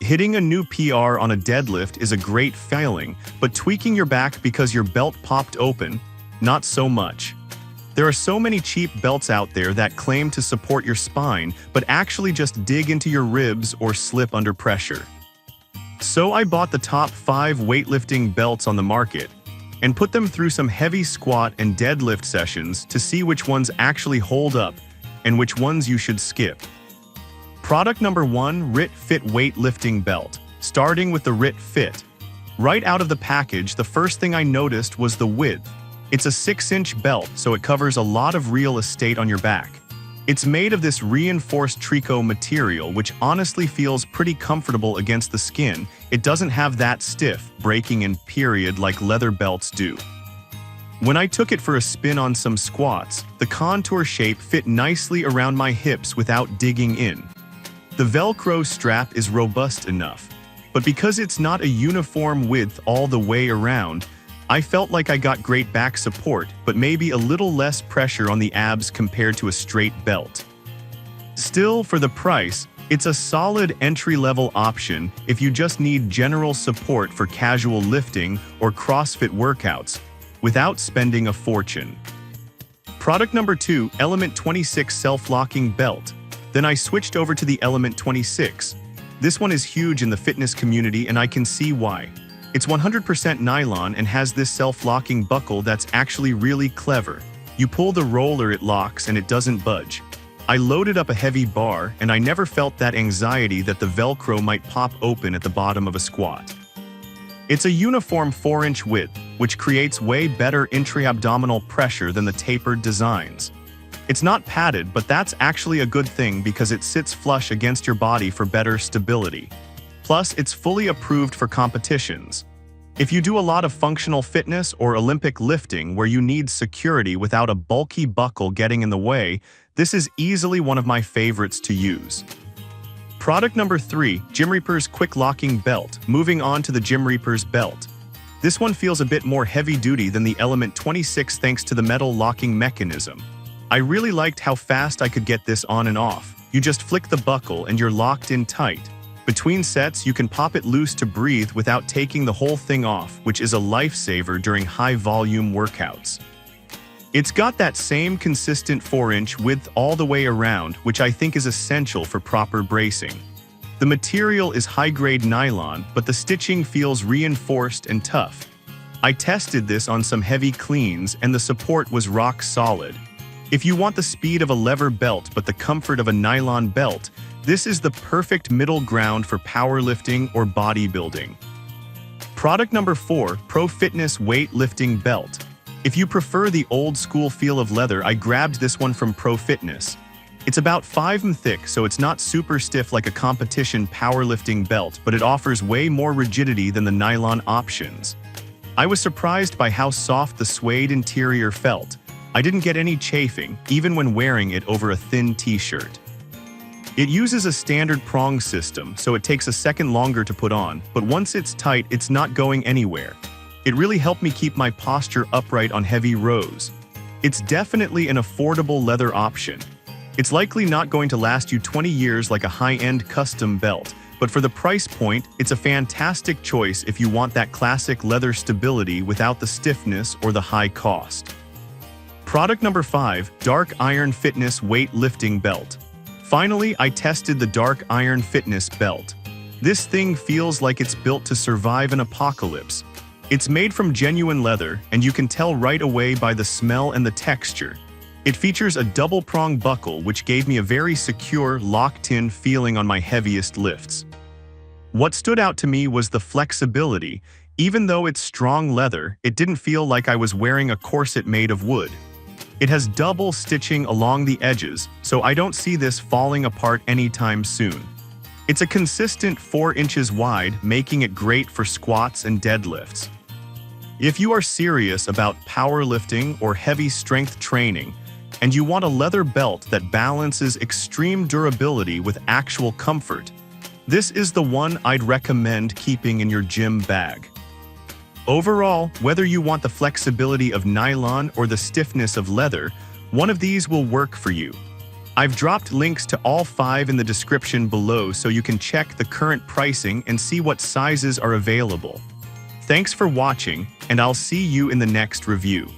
Hitting a new PR on a deadlift is a great feeling, but tweaking your back because your belt popped open, not so much. There are so many cheap belts out there that claim to support your spine, but actually just dig into your ribs or slip under pressure. So I bought the top 5 weightlifting belts on the market and put them through some heavy squat and deadlift sessions to see which ones actually hold up and which ones you should skip. Product number 1, RIT Fit Weightlifting Belt. Starting with the RIT Fit. Right out of the package, the first thing I noticed was the width. It's a 6-inch belt, so it covers a lot of real estate on your back. It's made of this reinforced tricot material, which honestly feels pretty comfortable against the skin. It doesn't have that stiff, breaking in period like leather belts do. When I took it for a spin on some squats, the contour shape fit nicely around my hips without digging in. The Velcro strap is robust enough, but because it's not a uniform width all the way around, I felt like I got great back support, but maybe a little less pressure on the abs compared to a straight belt. Still, for the price, it's a solid entry-level option if you just need general support for casual lifting or CrossFit workouts, without spending a fortune. Product number 2, Element 26 Self-Locking Belt. Then I switched over to the Element 26. This one is huge in the fitness community and I can see why. It's 100% nylon and has this self-locking buckle that's actually really clever. You pull the roller, it locks and it doesn't budge. I loaded up a heavy bar and I never felt that anxiety that the Velcro might pop open at the bottom of a squat. It's a uniform 4-inch width, which creates way better intra-abdominal pressure than the tapered designs. It's not padded, but that's actually a good thing because it sits flush against your body for better stability. Plus, it's fully approved for competitions. If you do a lot of functional fitness or Olympic lifting where you need security without a bulky buckle getting in the way, this is easily one of my favorites to use. Product number 3, Gym Reaper's Quick Locking Belt. Moving on to the Gym Reaper's belt. This one feels a bit more heavy-duty than the Element 26 thanks to the metal locking mechanism. I really liked how fast I could get this on and off. You just flick the buckle and you're locked in tight. Between sets, you can pop it loose to breathe without taking the whole thing off, which is a lifesaver during high-volume workouts. It's got that same consistent 4-inch width all the way around, which I think is essential for proper bracing. The material is high-grade nylon, but the stitching feels reinforced and tough. I tested this on some heavy cleans and the support was rock solid. If you want the speed of a lever belt but the comfort of a nylon belt, this is the perfect middle ground for powerlifting or bodybuilding. Product number 4, Pro Fitness Weightlifting Belt. If you prefer the old-school feel of leather, I grabbed this one from Pro Fitness. It's about 5 mm thick, so it's not super stiff like a competition powerlifting belt, but it offers way more rigidity than the nylon options. I was surprised by how soft the suede interior felt. I didn't get any chafing, even when wearing it over a thin t-shirt. It uses a standard prong system, so it takes a second longer to put on, but once it's tight, it's not going anywhere. It really helped me keep my posture upright on heavy rows. It's definitely an affordable leather option. It's likely not going to last you 20 years like a high-end custom belt, but for the price point, it's a fantastic choice if you want that classic leather stability without the stiffness or the high cost. Product number 5, Dark Iron Fitness Weightlifting Belt. Finally, I tested the Dark Iron Fitness Belt. This thing feels like it's built to survive an apocalypse. It's made from genuine leather, and you can tell right away by the smell and the texture. It features a double-prong buckle, which gave me a very secure, locked-in feeling on my heaviest lifts. What stood out to me was the flexibility. Even though it's strong leather, it didn't feel like I was wearing a corset made of wood. It has double stitching along the edges, so I don't see this falling apart anytime soon. It's a consistent 4 inches wide, making it great for squats and deadlifts. If you are serious about powerlifting or heavy strength training, and you want a leather belt that balances extreme durability with actual comfort, this is the one I'd recommend keeping in your gym bag. Overall, whether you want the flexibility of nylon or the stiffness of leather, one of these will work for you. I've dropped links to all 5 in the description below so you can check the current pricing and see what sizes are available. Thanks for watching, and I'll see you in the next review.